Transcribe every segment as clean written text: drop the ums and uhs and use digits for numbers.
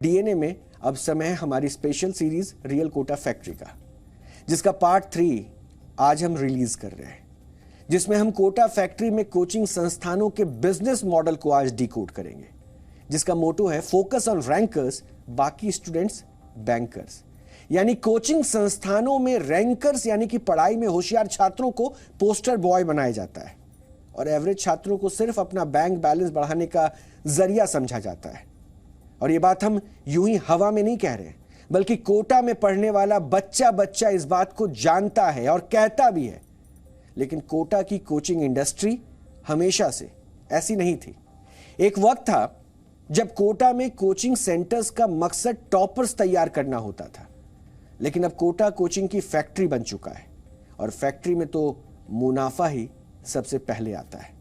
DNA में अब समय है हमारी special series real Kota factory का, जिसका पार्ट 3 आज हम रिलीज कर रहे हैं, जिसमें हम कोटा फैक्ट्री में कोचिंग संस्थानों के बिजनेस मॉडल को आज डिकोड करेंगे, जिसका मोटो है फोकस ऑन रैंकर्स, बाकी स्टूडेंट्स बैंकर्स। यानी कोचिंग संस्थानों में रैंकर्स यानी कि पढ़ाई में होशियार छात्रों को पोस्टर बॉय बनाया जाता है और एवरेज छात्रों को सिर्फ अपना बैंक बैलेंस बढ़ाने का जरिया समझा जाता है। और ये बात हम यूं ही हवा में नहीं कह रहे, बल्कि कोटा में पढ़ने वाला बच्चा बच्चा इस बात को जानता है और कहता भी है। लेकिन कोटा की कोचिंग इंडस्ट्री हमेशा से ऐसी नहीं थी। एक वक्त था जब कोटा में कोचिंग सेंटर्स का मकसद टॉपर्स तैयार करना होता था, लेकिन अब कोटा कोचिंग की फैक्ट्री बन चुका है और फैक्ट्री में तो मुनाफा ही सबसे पहले आता है।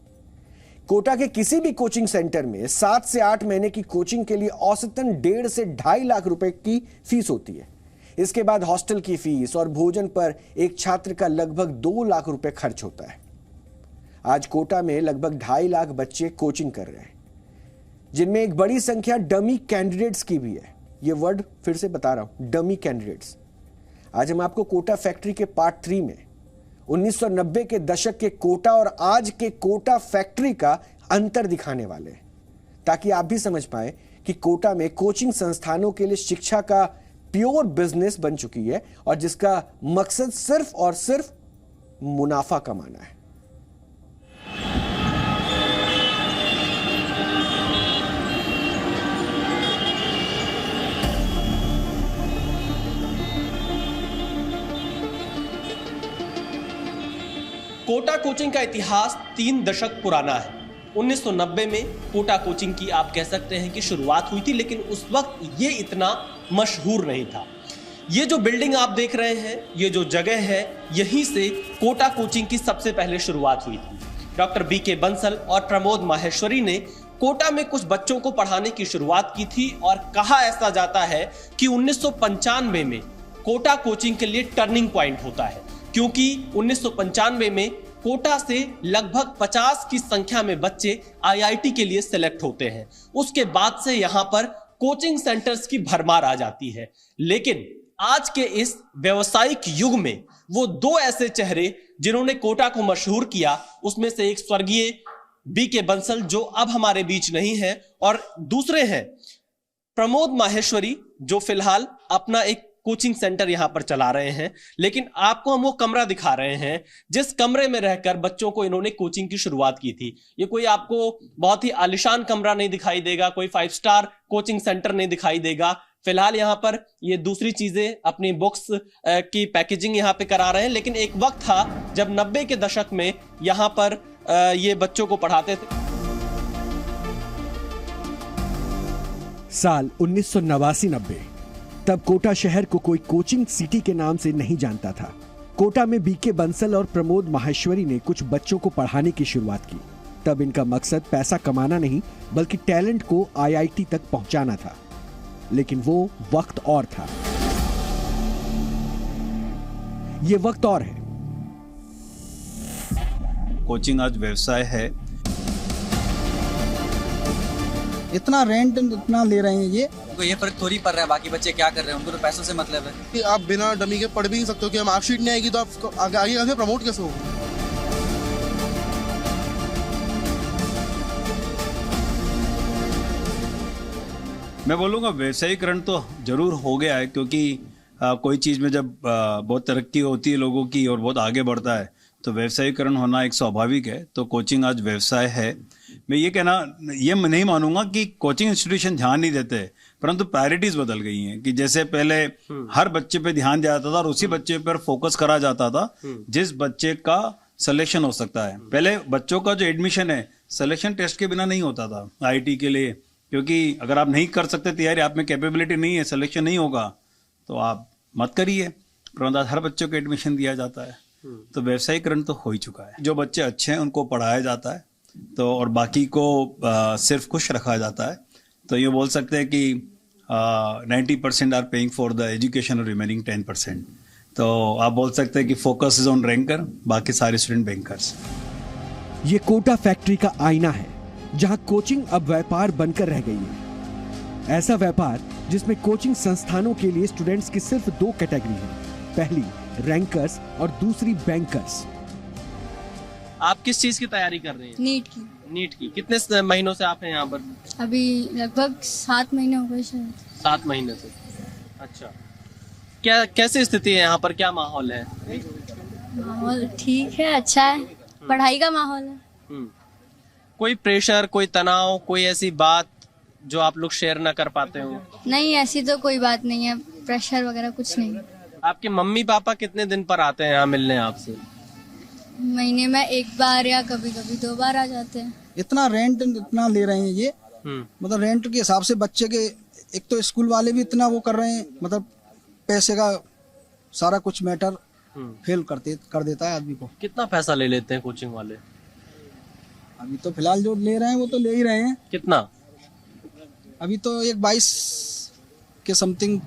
कोटा के किसी भी कोचिंग सेंटर में 7 से 8 महीने की कोचिंग के लिए औसतन 1.5 से 2.5 लाख रुपए की फीस होती है। इसके बाद हॉस्टल की फीस और भोजन पर एक छात्र का लगभग 2 लाख रुपए खर्च होता है। आज कोटा में लगभग 2.5 लाख बच्चे कोचिंग कर रहे हैं, जिनमें एक बड़ी संख्या डमी कैंडिडेट्स की भी है। यह वर्ड फिर से बता रहा हूं, डमी कैंडिडेट्स। आज हम आपको कोटा फैक्ट्री के पार्ट 3 में 1990 के दशक के कोटा और आज के कोटा फैक्ट्री का अंतर दिखाने वाले हैं, ताकि आप भी समझ पाए कि कोटा में कोचिंग संस्थानों के लिए शिक्षा का प्योर बिजनेस बन चुकी है और जिसका मकसद सिर्फ और सिर्फ मुनाफा कमाना है। कोटा कोचिंग का इतिहास 3 दशक पुराना है। 1990 में कोटा कोचिंग की आप कह सकते हैं कि शुरुआत हुई थी, लेकिन उस वक्त ये इतना मशहूर नहीं था। ये जो बिल्डिंग आप देख रहे हैं, ये जो जगह है, यहीं से कोटा कोचिंग की सबसे पहले शुरुआत हुई थी। डॉक्टर बीके बंसल और प्रमोद माहेश्वरी ने कोटा में कुछ बच्चों को पढ़ाने की शुरुआत की थी और कहा ऐसा जाता है कि 1995 में कोटा कोचिंग के लिए टर्निंग पॉइंट होता है, क्योंकि 1995 में कोटा से लगभग 50 की संख्या में बच्चे आईआईटी के लिए सिलेक्ट होते हैं। उसके बाद से यहां पर कोचिंग सेंटर्स की भरमार आ जाती है। लेकिन आज के इस व्यवसायिक युग में वो 2 ऐसे चेहरे जिन्होंने कोटा को मशहूर किया, उसमें से एक स्वर्गीय बीके बंसल जो अब हमारे बीच नहीं है, और दूसरे हैं प्रमोद माहेश्वरी जो फिलहाल अपना एक कोचिंग सेंटर यहां पर चला रहे हैं। लेकिन आपको हम वो कमरा दिखा रहे हैं जिस कमरे में रहकर बच्चों को इन्होंने कोचिंग की शुरुआत की थी। ये कोई आपको बहुत ही आलीशान कमरा नहीं दिखाई देगा, कोई 5 स्टार कोचिंग सेंटर नहीं दिखाई देगा। फिलहाल यहां पर ये दूसरी चीजें, अपनी बुक्स की पैकेजिंग यहां पे करा रहे हैं। लेकिन एक वक्त था जब 90 के दशक में यहां पर ये बच्चों को पढ़ाते थे। साल 1989-90 तब कोटा शहर को कोई कोचिंग सिटी के नाम से नहीं जानता था। कोटा में बीके बंसल और प्रमोद माहेश्वरी ने कुछ बच्चों को पढ़ाने की शुरुआत की। तब इनका मकसद पैसा कमाना नहीं, बल्कि टैलेंट को आईआईटी तक पहुंचाना था। लेकिन वो वक्त और था, ये वक्त और है। कोचिंग आज व्यवसाय है। इतना रेंट इतना ले रहे हैं, ये फर्क थोड़ी पड़ रहा है। बाकी बच्चे क्या कर रहे हैं, उनको तो पैसों से मतलब है कि आप बिना डमी के पढ़ भी नहीं सकते हो कि मार्कशीट नहीं आएगी तो आप आगे कैसे प्रमोट कैसे होगा। मैं बोलूँगा व्यवसायीकरण तो जरूर हो गया है, क्योंकि कोई चीज़ में जब बहुत तरक्की होती है लोगों की और बहुत आगे बढ़ता है तो व्यवसायीकरण होना एक स्वाभाविक है। तो कोचिंग आज व्यवसाय है। मैं ये नहीं मानूंगा कि कोचिंग इंस्टीट्यूशन ध्यान नहीं देते, परंतु प्रायोरिटीज बदल गई हैं। कि जैसे पहले हर बच्चे पे ध्यान दिया जाता था और उसी बच्चे पर फोकस करा जाता था जिस बच्चे का सिलेक्शन हो सकता है। पहले बच्चों का जो एडमिशन है सिलेक्शन टेस्ट के बिना नहीं होता था आईआईटी के लिए, क्योंकि अगर आप नहीं कर सकते तैयारी, आप में कैपेबिलिटी नहीं है, सिलेक्शन नहीं होगा तो आप मत करिए। परंतु हर बच्चों को एडमिशन दिया जाता है। तो व्यवसायीकरण तो हो ही चुका है। जो बच्चे अच्छे हैं उनको पढ़ाया जाता है, तो और बाकी को सिर्फ खुश रखा जाता है। तो ये बोल सकते हैं कि 90% are paying for the education और रिमेनिंग 10%। तो आप बोल सकते हैं कि फोकस इज ऑन रैंकर, बाकी सारे स्टूडेंट बैंकर्स। ये कोटा फैक्ट्री का आईना है, जहां कोचिंग अब व्यापार बनकर रह गई है। ऐसा व्यापार जिसमें कोचिंग संस्थानों के लिए स्टूडेंट्स की सिर्फ 2 कैटेगरी है, पहली रैंकर्स और दूसरी बैंकर्स। आप किस चीज की तैयारी कर रहे हैं? नीट की। नीट की। कितने महीनों से आप हैं यहाँ पर? अभी लगभग 7 महीने हो गए शायद। 7 महीने से। अच्छा, क्या कैसी स्थिति है यहाँ पर, क्या माहौल है? माहौल ठीक है, अच्छा है, पढ़ाई का माहौल है। कोई प्रेशर, कोई तनाव, कोई ऐसी बात जो आप लोग शेयर ना कर पाते हो? नहीं, ऐसी तो कोई बात नहीं है, प्रेशर वगैरह कुछ नहीं। आपके मम्मी पापा कितने दिन पर आते हैं यहाँ मिलने आपसे? महीने में 1 बार या कभी कभी 2 बार आ जाते हैं। इतना रेंट इतना ले रहे हैं ये, मतलब रेंट के हिसाब से बच्चे के, एक तो स्कूल वाले भी इतना वो कर रहे हैं, मतलब पैसे का सारा कुछ मैटर फेल कर देता है आदमी को। कितना पैसा ले लेते हैं कोचिंग वाले? अभी तो फिलहाल जो ले रहे हैं वो तो ले ही रहे हैं। कितना? अभी तो 22 के समथिंग।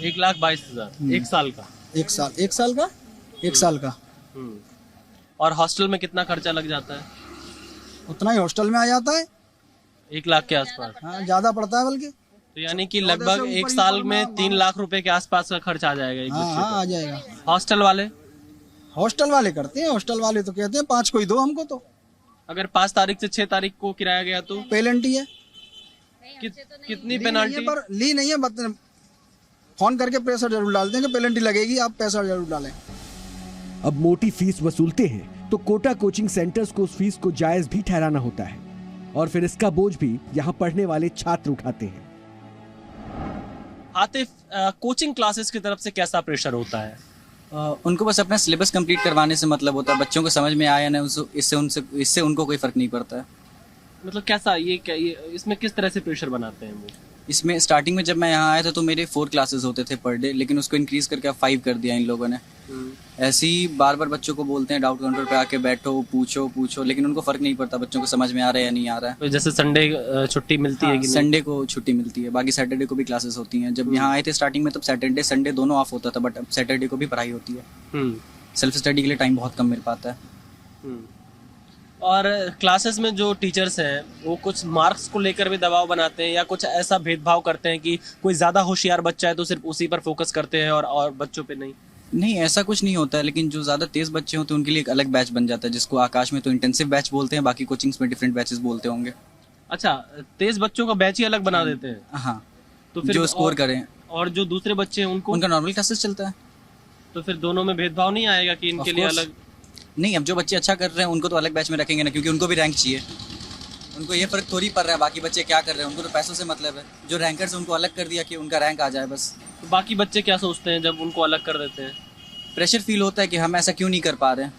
1,22,000 एक साल का? एक साल का। और हॉस्टल में कितना खर्चा लग जाता है? उतना ही हॉस्टल में आ जाता है, 1 लाख के आसपास। हाँ, ज्यादा पड़ता है बल्कि। तो यानी कि लगभग 1 साल में 3 लाख रुपए के आसपास का खर्च आ जाएगा एक बच्चे हाँ, का। आ जाएगा। हॉस्टल वाले करते हैं, हॉस्टल वाले तो कहते हैं 5 को ही दो हमको। तो अगर 5 तारीख से 6 तारीख को किराया गया तो पेनल्टी है। कितनी पेनल्टी? पर ली नहीं है, फोन करके प्रेशर जरूर डालते हैं कि पेनल्टी लगेगी, आप पैसा जरूर डालें। अब मोटी फीस वसूलते हैं तो कोटा कोचिंग सेंटर्स को उस फीस को जायज भी ठहराना होता है और फिर इसका बोझ भी यहाँ पढ़ने वाले छात्र उठाते हैं। आतिफ, कोचिंग क्लासेस की तरफ से कैसा प्रेशर होता है? उनको बस अपना सिलेबस कंप्लीट करवाने से मतलब होता है, बच्चों को समझ में आया ना, इससे उनको कोई फर्क नहीं पड़ता है। मतलब कैसा, ये इसमें किस तरह से प्रेशर बनाते हैं वो? इसमें स्टार्टिंग में जब मैं यहाँ आया था तो मेरे 4 क्लासेस होते थे पर डे, लेकिन उसको इंक्रीज करके 5 कर दिया इन लोगों ने। ऐसे ही बार बार बच्चों को बोलते हैं डाउट काउंटर पे आके बैठो, पूछो, लेकिन उनको फर्क नहीं पड़ता बच्चों को समझ में आ रहा है या नहीं आ रहा है। तो जैसे संडे छुट्टी मिलती है कि नहीं? संडे को छुट्टी मिलती है, बाकी सैटरडे को भी क्लासेस होती हैं। जब यहाँ आए थे स्टार्टिंग में तब सैटरडे संडे दोनों ऑफ होता था, बट अब सैटरडे को भी पढ़ाई होती है। सेल्फ स्टडी के लिए टाइम बहुत कम मिल पाता है। और क्लासेस में जो टीचर्स हैं वो कुछ मार्क्स को लेकर भी दबाव बनाते हैं या कुछ ऐसा भेदभाव करते हैं कि कोई ज़्यादा होशियार बच्चा है तो सिर्फ उसी पर फोकस करते हैं और बच्चों पे नहीं? नहीं, ऐसा कुछ नहीं होता है, लेकिन जो ज़्यादा तेज़ बच्चे होते हैं उनके लिए एक अलग बैच बन जाता है, जिसको आकाश में तो इंटेंसिव बैच बोलते हैं, बाकी कोचिंग्स में डिफरेंट बैचेस बोलते होंगे। अच्छा, तेज़ बच्चों का बैच ही अलग बना देते हैं? हाँ, तो फिर जो स्कोर करें। और जो दूसरे बच्चे हैं उनका नॉर्मल क्लासेस चलता है। तो फिर दोनों में भेदभाव नहीं आएगा कि इनके लिए अलग? नहीं, अब जो बच्चे अच्छा कर रहे हैं उनको तो अलग बैच में रखेंगे ना, क्योंकि उनको भी रैंक चाहिए। उनको ये फर्क थोड़ी पड़ रहा है बाकी बच्चे क्या कर रहे हैं, उनको तो पैसों से मतलब है। जो रैंकर्स उनको अलग कर दिया कि उनका रैंक आ जाए बस। तो बाकी बच्चे क्या सोचते हैं जब उनको अलग कर देते हैं? प्रेशर फील होता है कि हम ऐसा क्यों नहीं कर पा रहे हैं।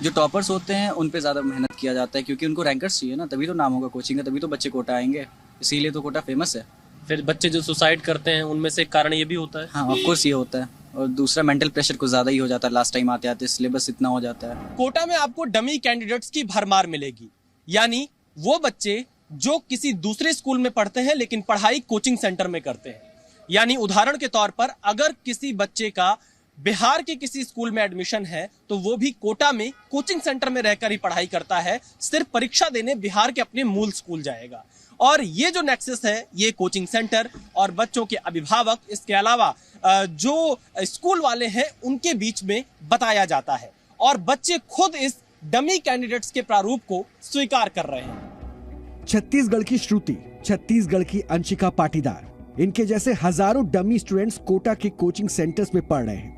जो टॉपर्स होते हैं उन पे ज़्यादा मेहनत किया जाता है, क्योंकि उनको रैंकर्स चाहिए ना, तभी तो नाम होगा कोचिंग का, तभी तो बच्चे कोटा आएंगे, इसीलिए तो कोटा फेमस है। फिर बच्चे जो सुसाइड करते हैं उनमें से एक कारण ये भी होता है? हाँ, ऑफकोर्स ये होता है। और दूसरा मेंटल प्रेशर कुछ ज़्यादा ही हो जाता है, लास्ट टाइम आते आते सिलेबस इतना हो जाता है। कोटा में आपको डमी कैंडिडेट्स की भरमार मिलेगी, यानी वो बच्चे जो किसी दूसरे स्कूल में पढ़ते हैं लेकिन पढ़ाई कोचिंग सेंटर में करते हैं। यानी उदाहरण के तौर पर अगर किसी बच्चे का बिहार के किसी स्कूल में एडमिशन है तो वो भी कोटा में कोचिंग सेंटर में रहकर ही पढ़ाई करता है, सिर्फ परीक्षा देने बिहार के अपने मूल स्कूल जाएगा। और ये जो नेक्सस है ये कोचिंग सेंटर और बच्चों के अभिभावक, इसके अलावा जो स्कूल वाले हैं उनके बीच में बताया जाता है और बच्चे खुद इस डमी कैंडिडेट्स के प्रारूप को स्वीकार कर रहे हैं। छत्तीसगढ़ की श्रुति, छत्तीसगढ़ की अंशिका पाटीदार, इनके जैसे हजारों डमी स्टूडेंट्स कोटा के कोचिंग सेंटर्स में पढ़ रहे हैं।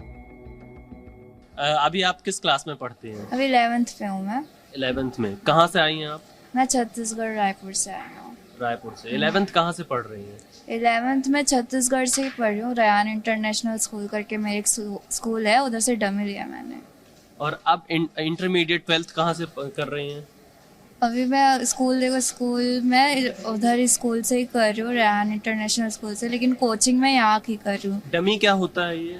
अभी आप किस क्लास में पढ़ती हैं? अभी 11th में हूँ मैं। 11th में। कहाँ से आई हैं आप? मैं छत्तीसगढ़ रायपुर से आई हूँ। रायपुर से। 11th कहाँ से पढ़ रही हैं? 11th में छत्तीसगढ़ से ही पढ़ रही हूँ, रयान इंटरनेशनल स्कूल करके मेरे एक स्कूल है, उधर से डमी लिया मैंने। और अब इंटरमीडिएट 12th कहाँ से कर रही हैं? अभी मैं स्कूल में उधर स्कूल से ही कर रही हूँ, रयान इंटरनेशनल स्कूल से, लेकिन कोचिंग में यहाँ की कर रही हूँ। डमी क्या होता है ये?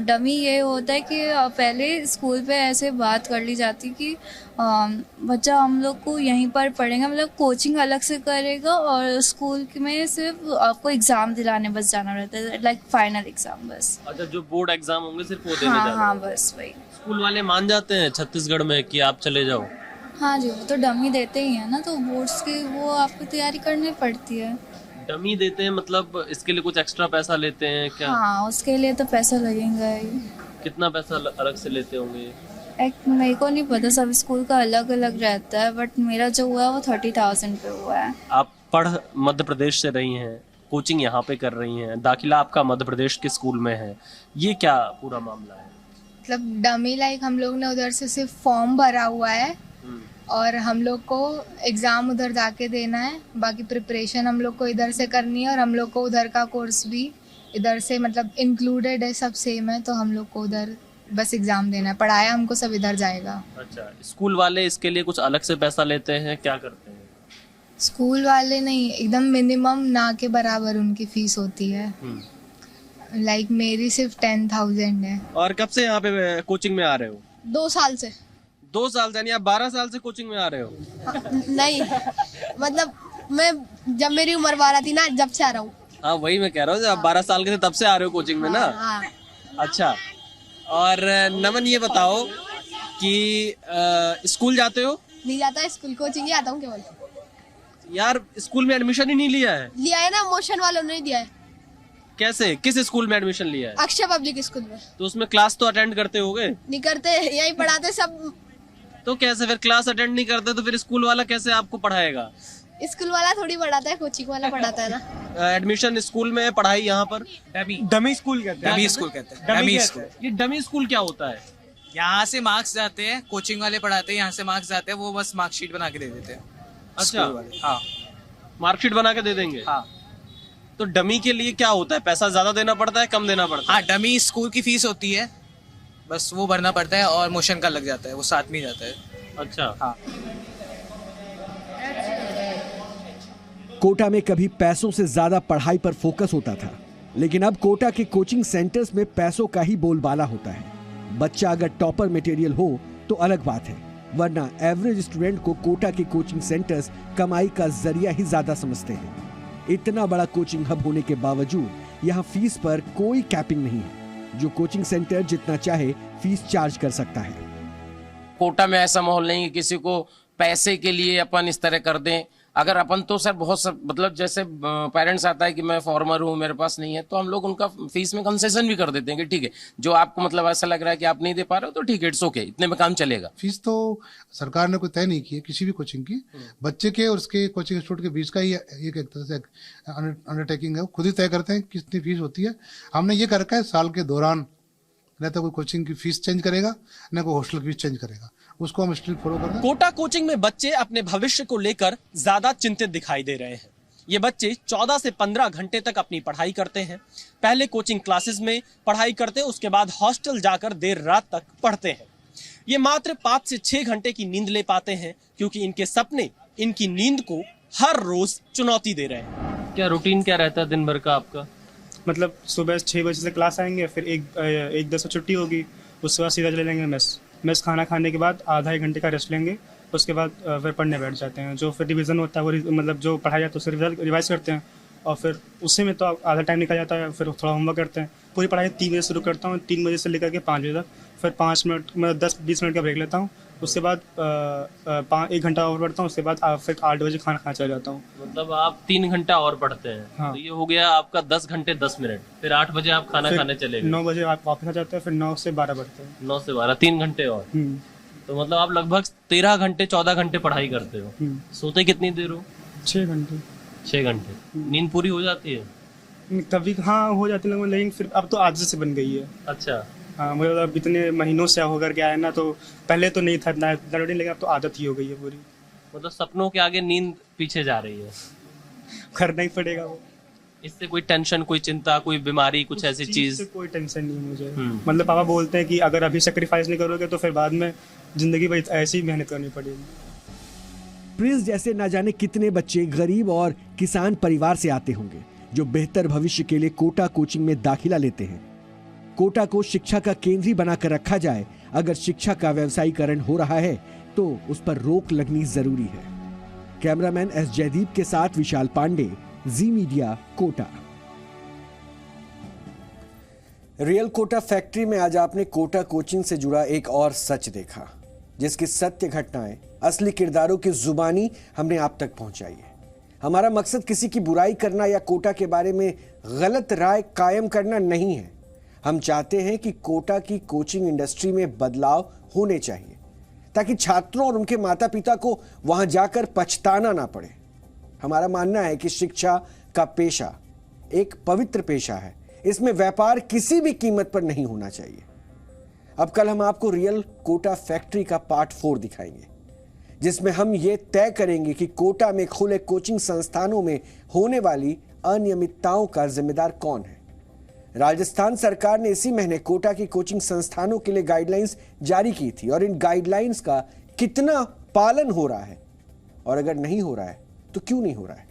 डमी ये होता है कि पहले स्कूल पे ऐसे बात कर ली जाती कि बच्चा हम लोग को यहीं पर पढ़ेगा, मतलब कोचिंग अलग से करेगा और स्कूल में सिर्फ आपको एग्जाम दिलाने बस जाना रहता है, लाइक फाइनल एग्जाम बस। अच्छा, जो बोर्ड एग्जाम होंगे सिर्फ वो देने हाँ, जाना? हाँ, बस वही। स्कूल वाले मान जाते हैं छत्तीसगढ़ में कि आप चले जाओ? हाँ जी, वो तो डमी देते ही है ना, तो बोर्ड्स की वो आपको तैयारी करनी पड़ती है। डमी देते हैं मतलब इसके लिए कुछ एक्स्ट्रा पैसा लेते हैं क्या? हाँ, उसके लिए तो पैसा लगेगा ही। कितना पैसा अलग से लेते होंगे? मेरे को नहीं पता, सब स्कूल का अलग अलग रहता है, बट मेरा जो हुआ है वो 30,000 पे हुआ है। आप पढ़ मध्य प्रदेश से रही हैं, कोचिंग यहाँ पे कर रही हैं, दाखिला आपका मध्य प्रदेश के स्कूल में है, ये क्या पूरा मामला है? मतलब डमी लाइक हम लोग ने उधर से सिर्फ फॉर्म भरा हुआ है और हम लोग को एग्ज़ाम उधर जाके देना है, बाकी प्रिपरेशन हम लोग को इधर से करनी है और हम लोग को उधर का कोर्स भी इधर से मतलब इंक्लूडेड है, सब सेम है, तो हम लोग को उधर बस एग्ज़ाम देना है, पढ़ाया हमको सब इधर जाएगा। अच्छा, स्कूल वाले इसके लिए कुछ अलग से पैसा लेते हैं, क्या करते हैं? स्कूल वाले नहीं, एकदम मिनिमम ना के बराबर उनकी फीस होती है। लाइक मेरी सिर्फ 10,000 है। और कब से यहाँ पे कोचिंग में आ रहे हो? 2 साल से। 2 साल से, यानी आप 12 साल से कोचिंग में आ रहे हो? नहीं, मतलब मैं जब मेरी उम्र 12 थी ना, जब से आ रहा हूँ। हाँ, वही मैं कह रहा हूँ, जब आप 12 साल के थे तब से आ रहे हो कोचिंग में ना? हाँ। अच्छा, और नमन ये बताओ कि स्कूल जाते हो? नहीं जाता स्कूल, कोचिंग ही आता हूँ केवल। यार स्कूल में एडमिशन ही नहीं लिया है? लिया है ना, मोशन वालों ने दिया है। कैसे, किस स्कूल में एडमिशन लिया है? अक्षय पब्लिक स्कूल में। तो उसमें क्लास तो अटेंड करते होगे? नहीं करते, यही पढ़ाते सब। तो कैसे फिर क्लास अटेंड नहीं करते तो फिर स्कूल वाला कैसे आपको पढ़ाएगा? स्कूल वाला थोड़ी पढ़ाता है, कोचिंग वाला पढ़ाता है ना। एडमिशन स्कूल में, पढ़ाई यहाँ पर डमी स्कूल कहते हैं। डमी स्कूल कहते हैं। Dummy school. ये डमी स्कूल क्या होता है? यहाँ से मार्क्स जाते हैं, कोचिंग वाले पढ़ाते हैं, यहाँ से मार्क्स जाते हैं, वो बस मार्कशीट बना के दे देते हैं। अच्छा, हाँ, मार्कशीट बना के दे देंगे? हाँ। तो डमी के लिए क्या होता है, पैसा ज्यादा देना पड़ता है, कम देना पड़ता है? हाँ, डमी स्कूल की फीस होती है, बस वो भरना पड़ता है और मोशन का लग जाता है, वो साथ में ही जाता है। अच्छा, हाँ। कोटा में कभी पैसों से ज्यादा पढ़ाई पर फोकस होता था, लेकिन अब कोटा के कोचिंग सेंटर्स में पैसों का ही बोलबाला होता है। बच्चा अगर टॉपर मटेरियल हो तो अलग बात है, वरना एवरेज स्टूडेंट को कोटा के कोचिंग सेंटर्स कमाई का जरिया ही ज्यादा समझते हैं। इतना बड़ा कोचिंग हब होने के बावजूद यहाँ फीस पर कोई कैपिंग नहीं है। जो कोचिंग सेंटर जितना चाहे फीस चार्ज कर सकता है। कोटा में ऐसा माहौल नहीं है किसी को पैसे के लिए अपन इस तरह कर दें। अगर अपन तो सर बहुत सब मतलब जैसे पेरेंट्स आता है कि मैं फॉर्मर हूँ, मेरे पास नहीं है, तो हम लोग उनका फीस में कंसेशन भी कर देते हैं कि ठीक है, जो आपको मतलब ऐसा लग रहा है कि आप नहीं दे पा रहे हो तो ठीक है, इट्स ओके, इतने में काम चलेगा। फीस तो सरकार ने कोई तय नहीं की है किसी भी कोचिंग की, बच्चे के और उसके कोचिंग इंस्टीट्यूट के बीच का ही एक तरह से अंडरटेकिंग है, वो खुद ही तय करते हैं कितनी फीस होती है। हमने ये कर रखा है साल के दौरान न तो कोई कोचिंग की फीस चेंज करेगा न कोई हॉस्टल की फीस चेंज करेगा, उसको हम स्टिल फॉलो कर रहे हैं। कोटा कोचिंग में बच्चे अपने भविष्य को लेकर ज्यादा चिंतित दिखाई दे रहे हैं। ये बच्चे 14 से 15 घंटे तक अपनी पढ़ाई करते हैं। पहले कोचिंग क्लासेस में पढ़ाई करते हैं, उसके बाद हॉस्टल जाकर देर रात तक पढ़ते हैं। ये मात्र 5 से 6 घंटे की नींद ले पाते हैं क्योंकि इनके सपने इनकी नींद को हर रोज चुनौती दे रहे हैं। क्या रूटीन क्या रहता है दिन भर का आपका? मतलब सुबह 6 बजे से क्लास आएंगे, फिर 1:10 छुट्टी होगी, उसके बाद सीधा चले जाएंगे मेस खाना खाने के बाद आधा 1 घंटे का रेस्ट लेंगे, उसके बाद फिर पढ़ने बैठ जाते हैं। जो फिर रिवीजन होता है वो मतलब जो पढ़ाया जाता है उसे रिवाइज करते हैं और फिर उससे में तो आधा टाइम निकल जाता है। फिर थोड़ा होमवर्क करते हैं। पूरी पढ़ाई 3 बजे शुरू करता हूँ, 3 बजे से लेकर के 5 बजे तक, फिर 5 मिनट मतलब 10-20 मिनट का ब्रेक लेता हूँ, उसके बाद 1 घंटा और पढ़ता हूँ, उसके बाद फिर 8 बजे खाना खाने चला जाता हूँ। मतलब आप 3 घंटा और पढ़ते हैं? हाँ। तो ये हो गया आपका 10 घंटे 10 मिनट, फिर 8 बजे आप खाना खाने चले गए, 9 बजे आप वापस आ जाते हैं, फिर 9 से 12 पढ़ते हैं। 9 से 12 3 घंटे और। तो मतलब आप लगभग 13 घंटे 14 घंटे पढ़ाई करते हो। सोते कितनी देर हो? 6 घंटे। 6 घंटे। नींद पूरी हो जाती है? कभी हाँ हो जाती है, लेकिन फिर अब तो आदत से बन गई है। अच्छा। हाँ, मतलब अब इतने महीनों से होकर के आया ना, तो पहले तो नहीं था इतना रूटीन, लेकिन अब तो आदत ही हो गई है पूरी। मतलब सपनों के आगे नींद पीछे जा रही है। करना ही पड़ेगा वो। इससे कोई टेंशन, कोई चिंता, कोई बीमारी, कुछ ऐसी चीज? कोई टेंशन नहीं मुझे। मतलब पापा बोलते हैं कि अगर अभी सेक्रीफाइस नहीं करोगे तो फिर बाद में जिंदगी भर ऐसी ही मेहनत करनी पड़ेगी। प्रिंस जैसे ना जाने कितने बच्चे गरीब और किसान परिवार से आते होंगे जो बेहतर भविष्य के लिए कोटा कोचिंग में दाखिला लेते हैं। कोटा को शिक्षा का केंद्र ही बनाकर रखा जाए। अगर शिक्षा का व्यवसायीकरण हो रहा है तो उस पर रोक लगनी जरूरी है। कैमरामैन एस जयदीप के साथ विशाल पांडे, जी मीडिया, कोटा। रियल कोटा फैक्ट्री में आज आपने कोटा कोचिंग से जुड़ा एक और सच देखा, जिसकी सत्य घटनाएं, असली किरदारों की जुबानी हमने आप तक पहुंचाई है। हमारा मकसद किसी की बुराई करना या कोटा के बारे में गलत राय कायम करना नहीं है। हम चाहते हैं कि कोटा की कोचिंग इंडस्ट्री में बदलाव होने चाहिए ताकि छात्रों और उनके माता पिता को वहां जाकर पछताना ना पड़े। हमारा मानना है कि शिक्षा का पेशा एक पवित्र पेशा है, इसमें व्यापार किसी भी कीमत पर नहीं होना चाहिए। अब कल हम आपको रियल कोटा फैक्ट्री का पार्ट 4 दिखाएंगे, जिसमें हम ये तय करेंगे कि कोटा में खुले कोचिंग संस्थानों में होने वाली अनियमितताओं का जिम्मेदार कौन है। राजस्थान सरकार ने इसी महीने कोटा की कोचिंग संस्थानों के लिए गाइडलाइंस जारी की थी और इन गाइडलाइंस का कितना पालन हो रहा है, और अगर नहीं हो रहा है तो क्यों नहीं हो रहा है।